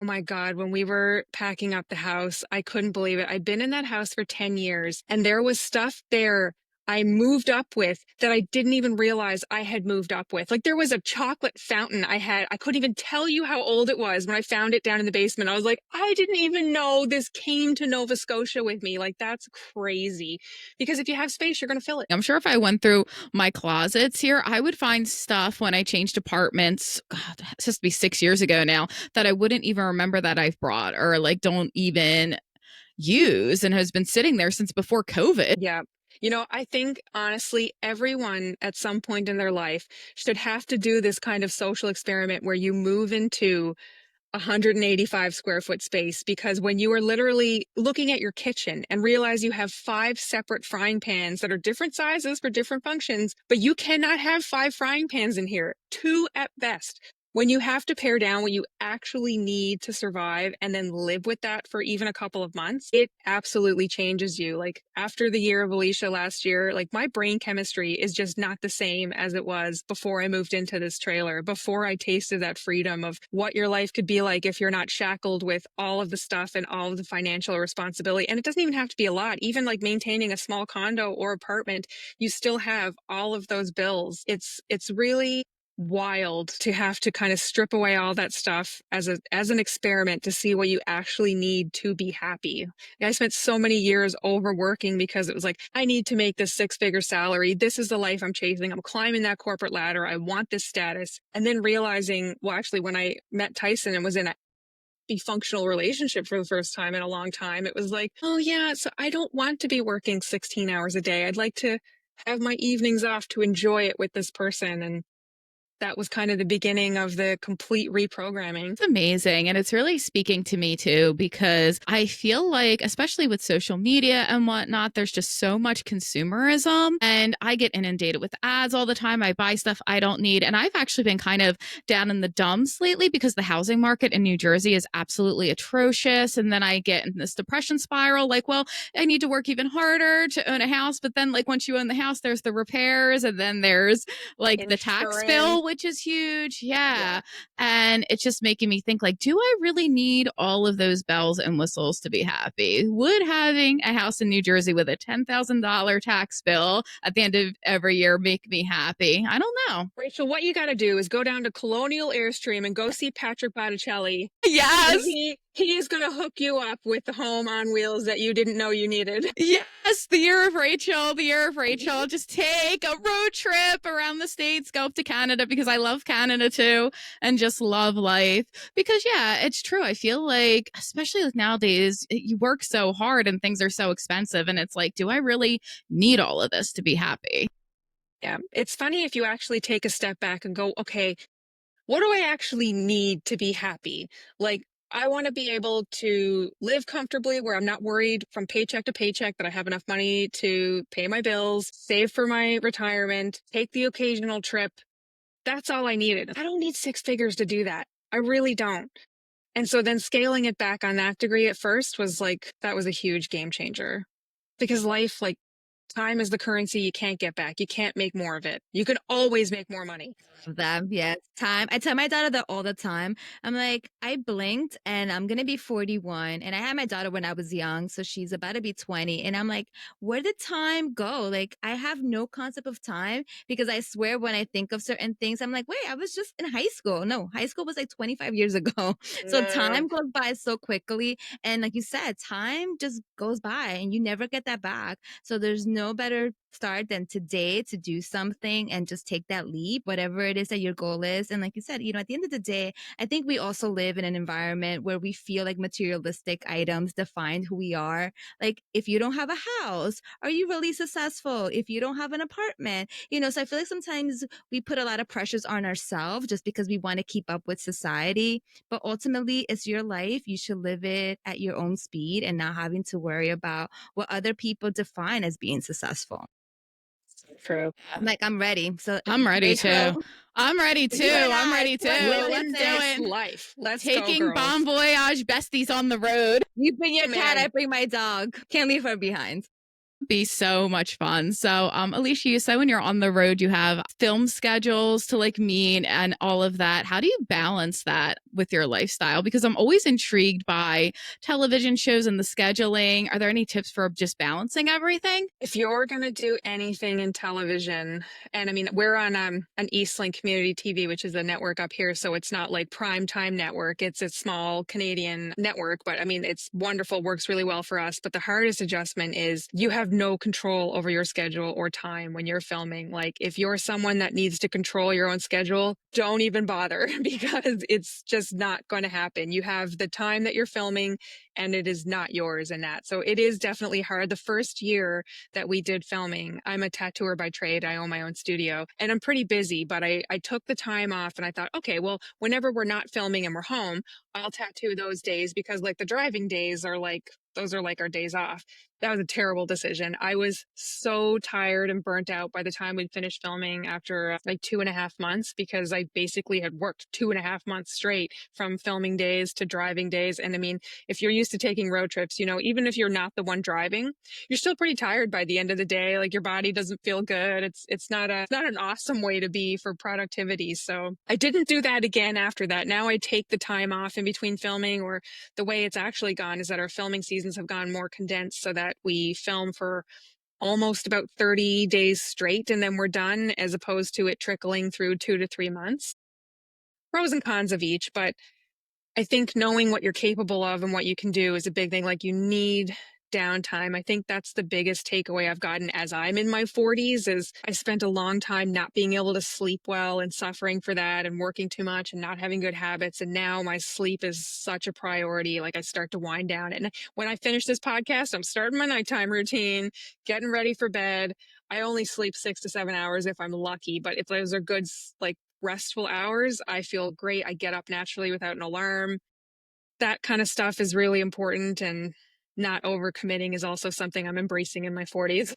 oh my God, when we were packing up the house, I couldn't believe it. I'd been in that house for 10 years and there was stuff there I moved up with that I didn't even realize I had moved up with. Like there was a chocolate fountain I couldn't even tell you how old it was when I found it down in the basement. I was like, I didn't even know this came to Nova Scotia with me. Like that's crazy because if you have space, you're going to fill it. I'm sure if I went through my closets here, I would find stuff when I changed apartments. God, it has to be 6 years ago now that I wouldn't even remember that I've brought or like don't even use and has been sitting there since before COVID. Yeah. You know, I think honestly, everyone at some point in their life should have to do this kind of social experiment where you move into 185 square foot space, because when you are literally looking at your kitchen and realize you have 5 separate frying pans that are different sizes for different functions, but you cannot have 5 frying pans in here, 2 at best. When you have to pare down what you actually need to survive and then live with that for even a couple of months, it absolutely changes you. Like after the year of Alicia last year, like my brain chemistry is just not the same as it was before I moved into this trailer, before I tasted that freedom of what your life could be like if you're not shackled with all of the stuff and all of the financial responsibility. And it doesn't even have to be a lot. Even like maintaining a small condo or apartment, you still have all of those bills. It's really wild to have to kind of strip away all that stuff as an experiment to see what you actually need to be happy. I spent so many years overworking because it was like, I need to make this 6-figure salary. This is the life I'm chasing. I'm climbing that corporate ladder. I want this status. And then realizing, well, actually, when I met Tyson and was in a functional relationship for the first time in a long time, it was like, oh yeah, so I don't want to be working 16 hours a day. I'd like to have my evenings off to enjoy it with this person. And that was kind of the beginning of the complete reprogramming. It's amazing. And it's really speaking to me too, because I feel like, especially with social media and whatnot, there's just so much consumerism and I get inundated with ads all the time. I buy stuff I don't need. And I've actually been kind of down in the dumps lately because the housing market in New Jersey is absolutely atrocious. And then I get in this depression spiral, like, well, I need to work even harder to own a house. But then, like, once you own the house, there's the repairs and then there's like the tax bill, which is huge. Yeah. And it's just making me think, like, do I really need all of those bells and whistles to be happy? Would having a house in New Jersey with a $10,000 tax bill at the end of every year make me happy? I don't know. Rachel, what you got to do is go down to Colonial Airstream and go see Patrick Botticelli. Yes. He is going to hook you up with the home on wheels that you didn't know you needed. Yes, the year of Rachel, the year of Rachel. Just take a road trip around the States, go up to Canada because I love Canada too, and just love life. Because yeah, it's true. I feel like, especially like nowadays, you work so hard and things are so expensive. And it's like, do I really need all of this to be happy? Yeah, it's funny if you actually take a step back and go, okay, what do I actually need to be happy? Like, I want to be able to live comfortably where I'm not worried from paycheck to paycheck that I have enough money to pay my bills, save for my retirement, take the occasional trip. That's all I needed. I don't need 6 figures to do that. I really don't. And so then scaling it back on that degree at first was like, that was a huge game changer because life, like, time is the currency you can't get back. You can't make more of it. You can always make more money. Them, yes. Time. I tell my daughter that all the time. I'm like, I blinked and I'm gonna be 41. And I had my daughter when I was young, so she's about to be 20. And I'm like, where did time go? Like, I have no concept of time because I swear when I think of certain things, I'm like, wait, I was just in high school. No, high school was like 25 years ago. So No. time goes by so quickly. And like you said, time just goes by and you never get that back. So there's no better start than today to do something and just take that leap, whatever it is that your goal is. And like you said, at the end of the day, I think we also live in an environment where we feel like materialistic items define who we are. Like, if you don't have a house, are you really successful? If you don't have an apartment, so I feel like sometimes we put a lot of pressures on ourselves just because we want to keep up with society. But ultimately, it's your life. You should live it at your own speed and not having to worry about what other people define as being successful. True. I'm ready. So I'm ready Rachel, too. I'm ready too. I'm ready too. Living Let's do this it. life. Let's Taking go, girls. Bon Voyage Besties on the road. you bring your cat, Man. I bring my dog. Can't leave her behind. Be so much fun. So, Alicia, you said when you're on the road, you have film schedules to like meet and all of that. How do you balance that with your lifestyle? Because I'm always intrigued by television shows and the scheduling. Are there any tips for just balancing everything? If you're going to do anything in television, and I mean, we're on an Eastlink Community TV, which is a network up here. So it's not like prime time network. It's a small Canadian network, but I mean, it's wonderful, works really well for us. But the hardest adjustment is you have no control over your schedule or time when you're filming. Like, if you're someone that needs to control your own schedule, don't even bother because it's just not going to happen. You have the time that you're filming and it is not yours in that. So it is definitely hard. The first year that we did filming, I'm a tattooer by trade. I own my own studio and I'm pretty busy, but I took the time off and I thought, okay, well, whenever we're not filming and we're home, I'll tattoo those days because like the driving days are like, those are like our days off. That was a terrible decision. I was so tired and burnt out by the time we'd finished filming after like 2.5 months because I basically had worked 2.5 months straight from filming days to driving days. And I mean, if you're used to taking road trips, even if you're not the one driving, you're still pretty tired by the end of the day. Like your body doesn't feel good. It's not an awesome way to be for productivity. So I didn't do that again after that. Now I take the time off in between filming, or the way it's actually gone is that our filming seasons have gone more condensed so that we film for almost about 30 days straight and then we're done, as opposed to it trickling through 2 to 3 months. Pros and cons of each, but I think knowing what you're capable of and what you can do is a big thing. Like, you need downtime. I think that's the biggest takeaway I've gotten as I'm in my 40s is I spent a long time not being able to sleep well and suffering for that and working too much and not having good habits. And now my sleep is such a priority. Like, I start to wind down. And when I finish this podcast, I'm starting my nighttime routine, getting ready for bed. I only sleep 6 to 7 hours if I'm lucky, but if those are good, like restful hours, I feel great. I get up naturally without an alarm. That kind of stuff is really important. And not overcommitting is also something I'm embracing in my 40s.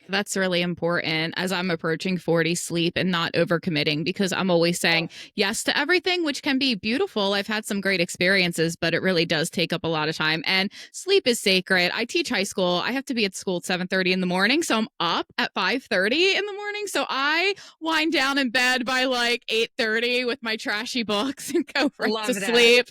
That's really important as I'm approaching 40, sleep and not overcommitting, because I'm always saying yes to everything, which can be beautiful. I've had some great experiences, but it really does take up a lot of time. And sleep is sacred. I teach high school. I have to be at school at 7:30 in the morning. So I'm up at 5:30 in the morning. So I wind down in bed by like 8:30 with my trashy books and go right to Love that. sleep.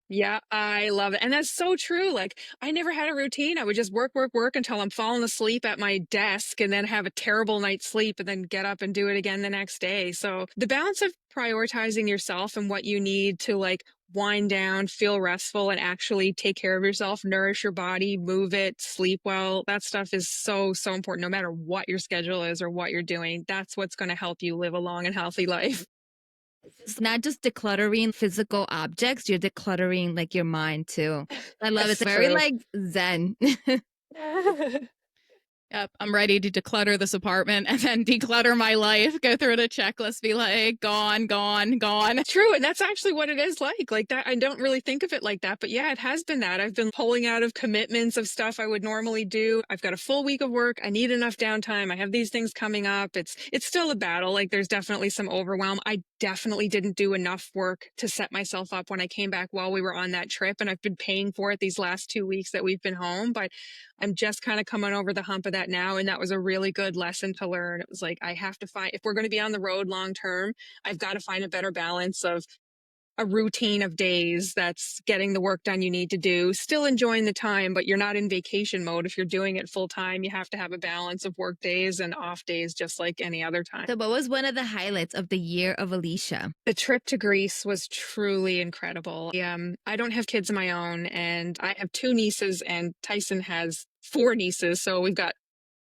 Yeah, I love it. And that's so true. Like, I never had a routine. I would just work, work, work until I'm falling asleep at my desk and then have a terrible night's sleep and then get up and do it again the next day. So, the balance of prioritizing yourself and what you need to like wind down, feel restful, and actually take care of yourself, nourish your body, move it, sleep well, that stuff is so, so important. No matter what your schedule is or what you're doing, that's what's going to help you live a long and healthy life. It's not just decluttering physical objects, you're decluttering like your mind too. I love it. That's It's very true. like zen. Yep, I'm ready to declutter this apartment and then declutter my life, go through the checklist, be like, gone, gone, gone. True. And that's actually what it is like. Like that. I don't really think of it like that. But yeah, it has been that. I've been pulling out of commitments of stuff I would normally do. I've got a full week of work. I need enough downtime. I have these things coming up. It's still a battle. Like there's definitely some overwhelm. I definitely didn't do enough work to set myself up when I came back while we were on that trip. And I've been paying for it these last 2 weeks that we've been home. But I'm just kind of coming over the hump of that now. And that was a really good lesson to learn. It was like, I have to find, if we're going to be on the road long term, I've got to find a better balance of a routine of days that's getting the work done you need to do, still enjoying the time, but you're not in vacation mode. If you're doing it full time, you have to have a balance of work days and off days, just like any other time. So, what was one of the highlights of the year of Alicia? The trip to Greece was truly incredible. I don't have kids of my own, and I have two nieces, and Tyson has four nieces. So we've got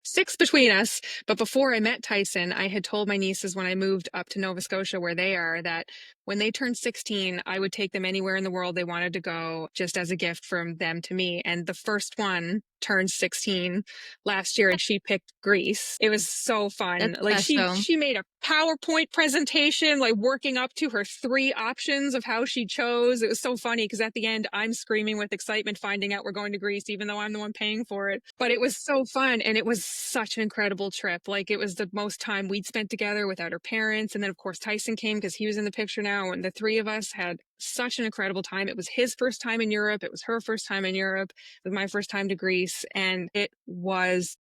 six between us. But before I met Tyson, I had told my nieces when I moved up to Nova Scotia, where they are, that when they turned 16, I would take them anywhere in the world they wanted to go, just as a gift from them to me. And the first one turned 16 last year, and she picked Greece. It was so fun. That's Like special. she made a PowerPoint presentation, like working up to her three options of how she chose. It was so funny because at the end, I'm screaming with excitement, finding out we're going to Greece, even though I'm the one paying for it. But it was so fun. And it was such an incredible trip. Like it was the most time we'd spent together without our parents. And then, of course, Tyson came because he was in the picture now. And the three of us had such an incredible time. It was his first time in Europe. It was her first time in Europe. It was my first time to Greece. And it was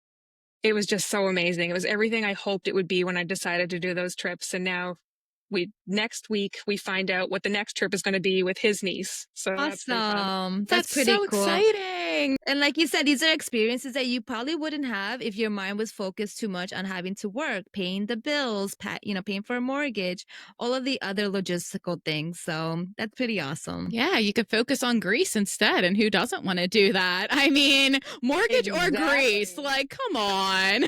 just so amazing. It was everything I hoped it would be when I decided to do those trips. And now next week we find out what the next trip is going to be with his niece. So that's pretty fun. Awesome. That's pretty so cool. exciting. And like you said, these are experiences that you probably wouldn't have if your mind was focused too much on having to work, paying the bills, paying for a mortgage, all of the other logistical things. So that's pretty awesome. Yeah, you could focus on Greece instead. And who doesn't want to do that? I mean, mortgage or Greece? Exactly. Like, come on.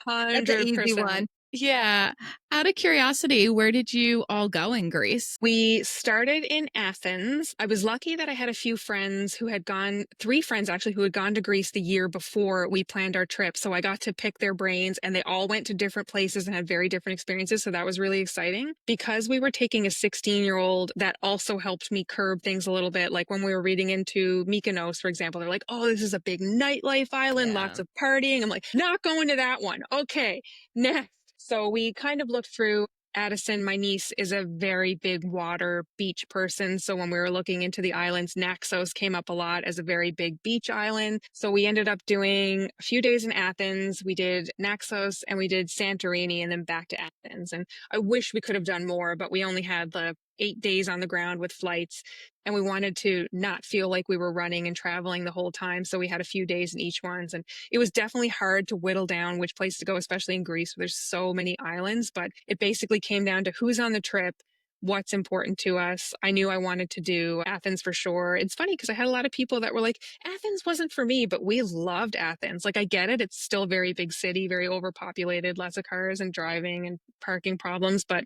That's an easy 100%. one. Yeah. Out of curiosity, where did you all go in Greece? We started in Athens. I was lucky that I had a few friends who had gone, three friends actually, who had gone to Greece the year before we planned our trip. So I got to pick their brains, and they all went to different places and had very different experiences. So that was really exciting. Because we were taking a 16-year-old, that also helped me curb things a little bit. Like when we were reading into Mykonos, for example, they're like, oh, this is a big nightlife island, Yeah. lots of partying. I'm like, not going to that one. Okay, next. So we kind of looked through. Addison, my niece, is a very big water beach person. So when we were looking into the islands, Naxos came up a lot as a very big beach island. So we ended up doing a few days in Athens. We did Naxos and we did Santorini and then back to Athens. And I wish we could have done more, but we only had the 8 days on the ground with flights. And we wanted to not feel like we were running and traveling the whole time. So we had a few days in each ones. And it was definitely hard to whittle down which place to go, especially in Greece, where there's so many islands. But it basically came down to who's on the trip, what's important to us. I knew I wanted to do Athens for sure. It's funny because I had a lot of people that were like, Athens wasn't for me, but we loved Athens. Like, I get it. It's still a very big city, very overpopulated, lots of cars and driving and parking problems. But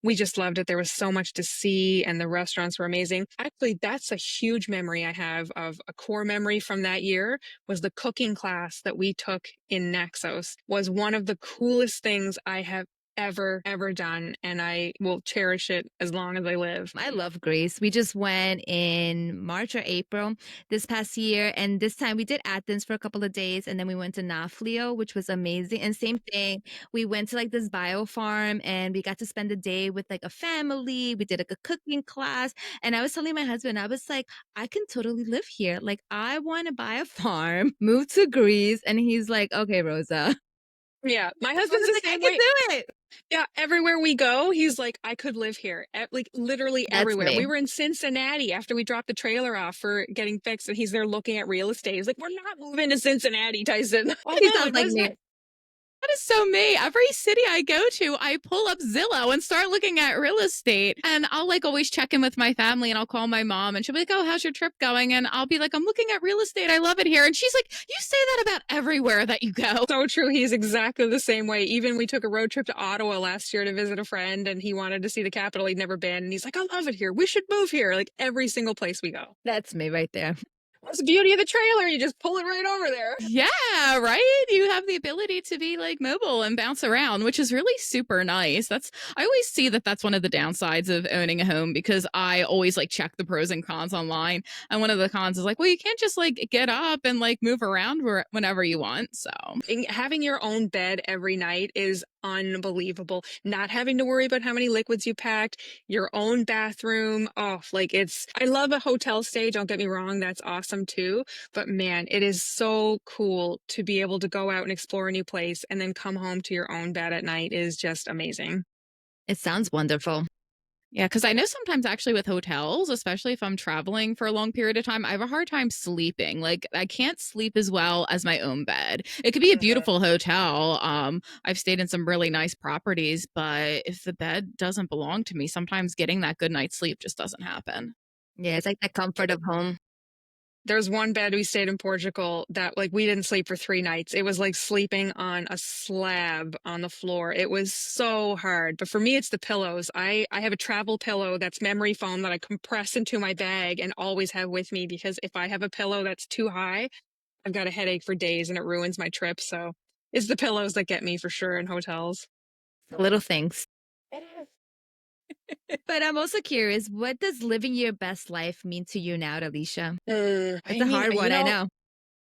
we just loved it. There was so much to see, and the restaurants were amazing. Actually, that's a huge memory I have of a core memory from that year was the cooking class that we took in Naxos was one of the coolest things I have ever done, and I will cherish it as long as I live. I love Greece. We just went in March or April this past year, and this time we did Athens for a couple of days, and then we went to Nafplio, which was amazing. And same thing, we went to like this bio farm, and we got to spend the day with like a family. We did like a cooking class, and I was telling my husband, I was like, I can totally live here. Like, I want to buy a farm, move to Greece, and he's like, okay, Rosa. Yeah, my I husband's was the like, I same can way. do it. Yeah, everywhere we go, he's like, I could live here. Like literally That's everywhere. me. We were in Cincinnati after we dropped the trailer off for getting fixed, and he's there looking at real estate. He's like, we're not moving to Cincinnati, Tyson. Oh He no, sounds it like was me. that. That is so me. Every city I go to, I pull up Zillow and start looking at real estate. And I'll like always check in with my family and I'll call my mom and she'll be like, oh, how's your trip going? And I'll be like, I'm looking at real estate. I love it here. And she's like, you say that about everywhere that you go. So true. He's exactly the same way. Even we took a road trip to Ottawa last year to visit a friend, and he wanted to see the capital. He'd never been. And he's like, I love it here. We should move here. Like every single place we go. That's me right there. That's the beauty of the trailer. You just pull it right over there. Yeah, right? You have the ability to be like mobile and bounce around, which is really super nice. I always see that that's one of the downsides of owning a home because I always like check the pros and cons online. And one of the cons is like, well, you can't just like get up and like move around whenever you want. So, And having your own bed every night is unbelievable. Not having to worry about how many liquids you packed, your own bathroom. Oh, like I love a hotel stay. Don't get me wrong. That's awesome too. But man, it is so cool to be able to go out and explore a new place and then come home to your own bed at night is just amazing. It sounds wonderful. yeah, because I know sometimes actually with hotels, especially if I'm traveling for a long period of time, I have a hard time sleeping. Like I can't sleep as well as my own bed. It could be a beautiful hotel. I've stayed in some really nice properties, but if the bed doesn't belong to me, sometimes getting that good night's sleep just doesn't happen. Yeah, it's like the comfort of home. There's one bed we stayed in Portugal that like we didn't sleep for 3 nights. It was like sleeping on a slab on the floor. It was so hard. But for me, it's the pillows. I have a travel pillow that's memory foam that I compress into my bag and always have with me because if I have a pillow that's too high, I've got a headache for days and it ruins my trip. So it's the pillows that get me for sure in hotels. Little things. But I'm also curious, what does living your best life mean to you now, Alicia? It's I a mean, hard one, I know.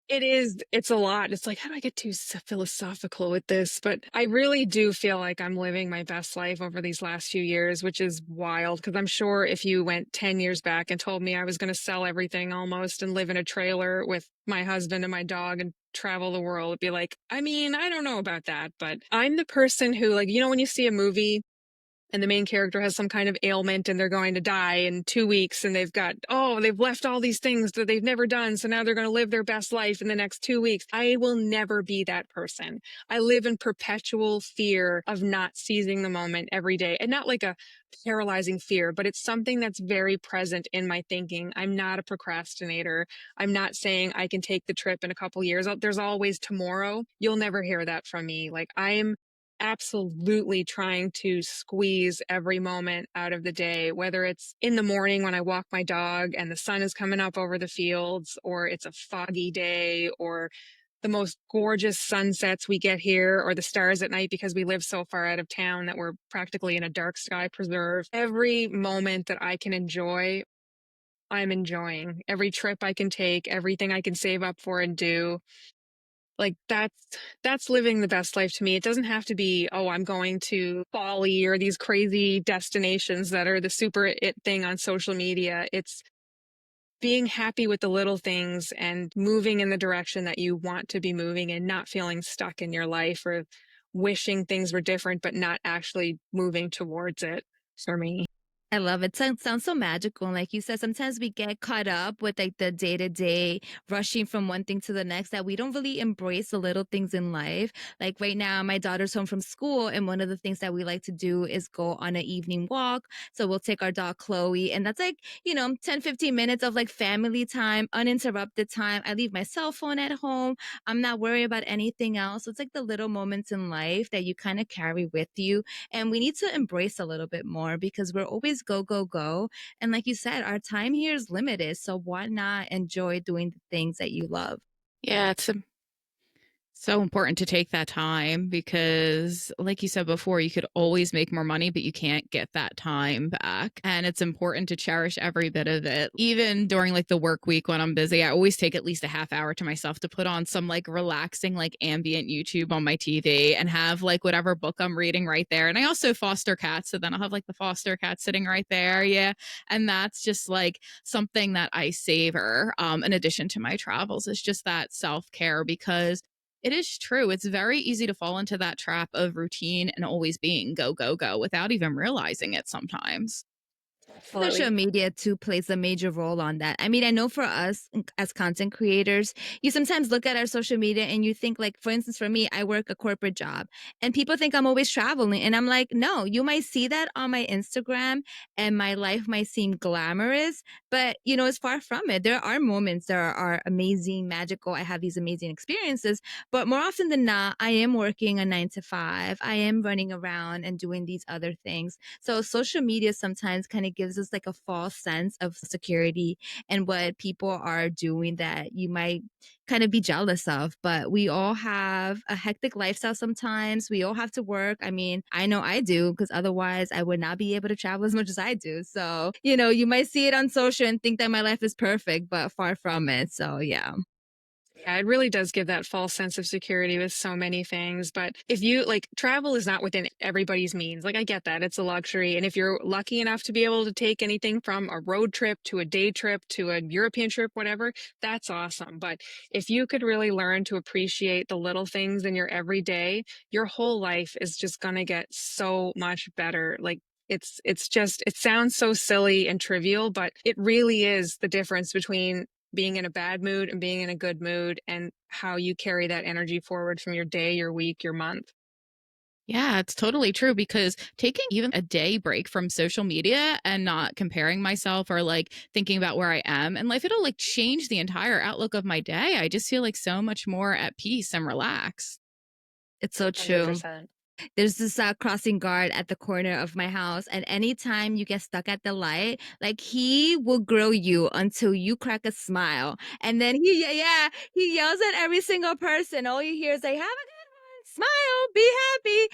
it is, it's a lot. It's like, how do I get too philosophical with this? But I really do feel like I'm living my best life over these last few years, which is wild. Because I'm sure if you went 10 years back and told me I was going to sell everything almost and live in a trailer with my husband and my dog and travel the world, it'd be like, I mean, I don't know about that. But I'm the person who, like, when you see a movie and the main character has some kind of ailment and they're going to die in 2 weeks and they've left all these things that they've never done. So now they're going to live their best life in the next 2 weeks. I will never be that person. I live in perpetual fear of not seizing the moment every day, and not like a paralyzing fear, but it's something that's very present in my thinking. I'm not a procrastinator. I'm not saying I can take the trip in a couple years. There's always tomorrow. You'll never hear that from me. Like I'm absolutely trying to squeeze every moment out of the day, whether it's in the morning when I walk my dog and the sun is coming up over the fields, or it's a foggy day, or the most gorgeous sunsets we get here, or the stars at night because we live so far out of town that we're practically in a dark sky preserve. Every moment that I can enjoy, I'm enjoying. Every trip I can take, everything I can save up for and do. Like that's living the best life to me. It doesn't have to be, oh, I'm going to Bali or these crazy destinations that are the super it thing on social media. It's being happy with the little things and moving in the direction that you want to be moving and not feeling stuck in your life or wishing things were different but not actually moving towards it for me. I love it. Sounds so magical. And like you said, sometimes we get caught up with like the day to day rushing from one thing to the next that we don't really embrace the little things in life. Like right now, my daughter's home from school, and one of the things that we like to do is go on an evening walk. So we'll take our dog Chloe, and that's like, 10, 15 minutes of like family time, uninterrupted time. I leave my cell phone at home. I'm not worried about anything else. It's like the little moments in life that you kind of carry with you, and we need to embrace a little bit more because we're always go, go, go. And like you said, our time here is limited. So why not enjoy doing the things that you love? Yeah, it's so important to take that time because, like you said before, you could always make more money, but you can't get that time back. And it's important to cherish every bit of it. Even during like the work week when I'm busy, I always take at least a half hour to myself to put on some like relaxing, like ambient YouTube on my TV and have like whatever book I'm reading right there. And I also foster cats. So then I'll have like the foster cat sitting right there. Yeah. And that's just like something that I savor in addition to my travels is just that self care because it is true. It's very easy to fall into that trap of routine and always being go, go, go without even realizing it sometimes. Social Absolutely. media too plays a major role on that. I mean, I know for us as content creators, you sometimes look at our social media and you think, like, for instance, for me, I work a corporate job and people think I'm always traveling. And I'm like, no, you might see that on my Instagram and my life might seem glamorous, but it's far from it. There are moments that are amazing, magical. I have these amazing experiences, but more often than not, I am working a 9 to 5. I am running around and doing these other things. So social media sometimes kind of gives us like a false sense of security and what people are doing that you might kind of be jealous of. But we all have a hectic lifestyle sometimes. We all have to work. I mean, I know I do because otherwise I would not be able to travel as much as I do. So, you might see it on social and think that my life is perfect, but far from it. So, yeah. Yeah, it really does give that false sense of security with so many things. But if you like, travel is not within everybody's means. Like, I get that it's a luxury. And if you're lucky enough to be able to take anything from a road trip to a day trip to a European trip, whatever, that's awesome. But if you could really learn to appreciate the little things in your everyday, your whole life is just going to get so much better. Like, it's just, it sounds so silly and trivial, but it really is the difference between being in a bad mood and being in a good mood and how you carry that energy forward from your day, your week, your month. Yeah, it's totally true because taking even a day break from social media and not comparing myself or like thinking about where I am in life, it'll like change the entire outlook of my day. I just feel like so much more at peace and relaxed. It's so true. 100%. There's this crossing guard at the corner of my house, and anytime you get stuck at the light, like he will grill you until you crack a smile, and then he yells at every single person. All you hear is like, "Have a good one, smile, be happy."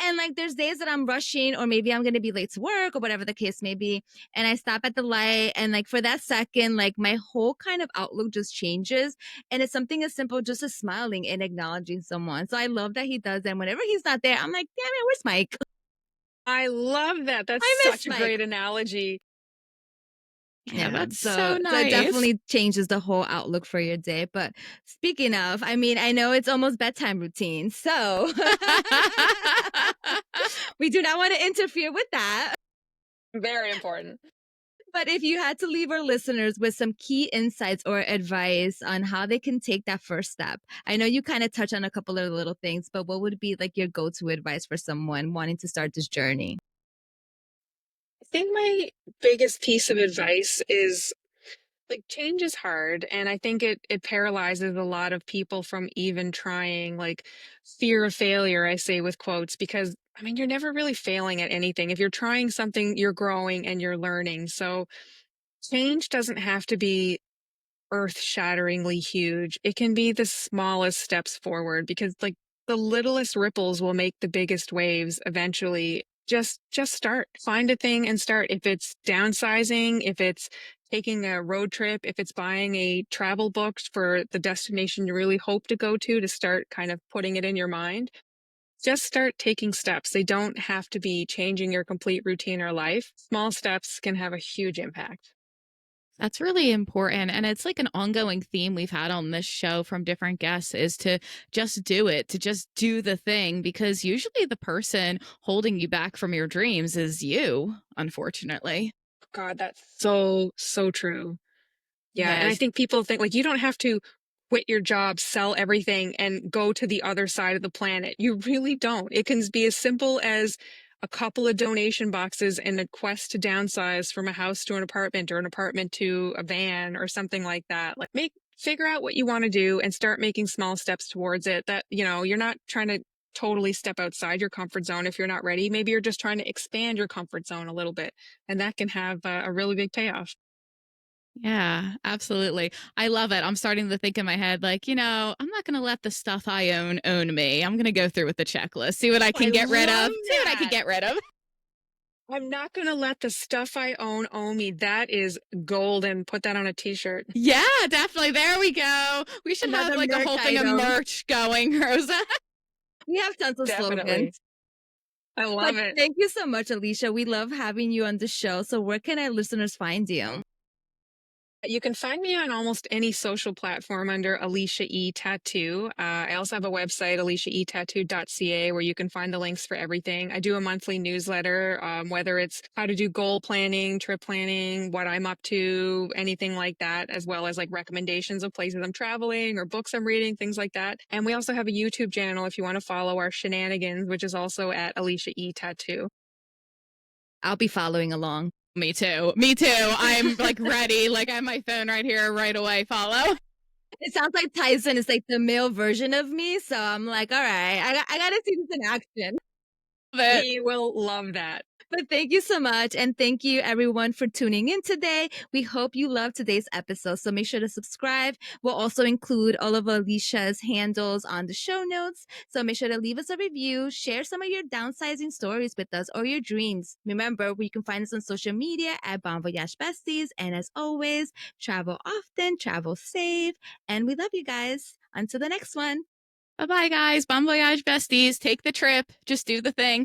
And like, there's days that I'm rushing, or maybe I'm gonna be late to work, or whatever the case may be, and I stop at the light, and like for that second, like my whole kind of outlook just changes, and it's something as simple just as smiling and acknowledging someone. So I love that he does that. Whenever he's not there, I'm like, damn it, where's Mike? I love that. That's I miss such a Mike. great analogy. Yeah, Yeah, that's so so it nice. definitely changes the whole outlook for your day. But speaking of, I mean, I know it's almost bedtime routine, so we do not want to interfere with that. Very important. But if you had to leave our listeners with some key insights or advice on how they can take that first step, I know you kind of touched on a couple of little things, but what would be like your go to advice for someone wanting to start this journey? I think my biggest piece of advice is like, change is hard, and I think it paralyzes a lot of people from even trying. Like, fear of failure, I say with quotes, because I mean, you're never really failing at anything. If you're trying something, you're growing and you're learning. So change doesn't have to be earth-shatteringly huge. It can be the smallest steps forward because like the littlest ripples will make the biggest waves eventually. Just start. Find a thing and start. If it's downsizing, if it's taking a road trip, if it's buying a travel book for the destination you really hope to start kind of putting it in your mind. Just start taking steps. They don't have to be changing your complete routine or life. Small steps can have a huge impact. That's really important. And it's like an ongoing theme we've had on this show from different guests is to just do it, to just do the thing, because usually the person holding you back from your dreams is you, unfortunately. God, that's so, so true. Yeah. And I Yes. think people think like you don't have to quit your job, sell everything, and go to the other side of the planet. You really don't. It can be as simple as a couple of donation boxes and a quest to downsize from a house to an apartment or an apartment to a van or something like that. Like figure out what you want to do and start making small steps towards it. That, you're not trying to totally step outside your comfort zone if you're not ready. Maybe you're just trying to expand your comfort zone a little bit, and that can have a really big payoff. Yeah, absolutely. I love it. I'm starting to think in my head, like, I'm not going to let the stuff I own me. I'm going to go through with the checklist, see what I can I get rid of, love see what I can that. get rid of. I'm not going to let the stuff I own me. That is golden. Put that on a t-shirt. Yeah, definitely. There we go. We should have Another like a merch whole thing of item. merch going, Rosa. We have tons of Definitely. slogans. I But love it. thank you so much, Alicia. We love having you on the show. So where can our listeners find you? You can find me on almost any social platform under Alicia E Tattoo. I also have a website, aliciaetattoo.ca, where you can find the links for everything. I do a monthly newsletter, whether it's how to do goal planning, trip planning, what I'm up to, anything like that, as well as like recommendations of places I'm traveling or books I'm reading, things like that. And we also have a YouTube channel if you want to follow our shenanigans, which is also at Alicia E Tattoo. I'll be following along. Me too. Me too. I'm like ready. Like I have my phone right here right away. Follow. It sounds like Tyson is like the male version of me. So I'm like, all right, I got to see this in action. He will love that. But thank you so much. And thank you everyone for tuning in today. We hope you loved today's episode. So make sure to subscribe. We'll also include all of Alicia's handles on the show notes. So make sure to leave us a review, share some of your downsizing stories with us or your dreams. Remember, you can find us on social media at Bon Voyage Besties. And as always, travel often, travel safe. And we love you guys. Until the next one. Bye bye, guys. Bon voyage, besties. Take the trip. Just do the thing.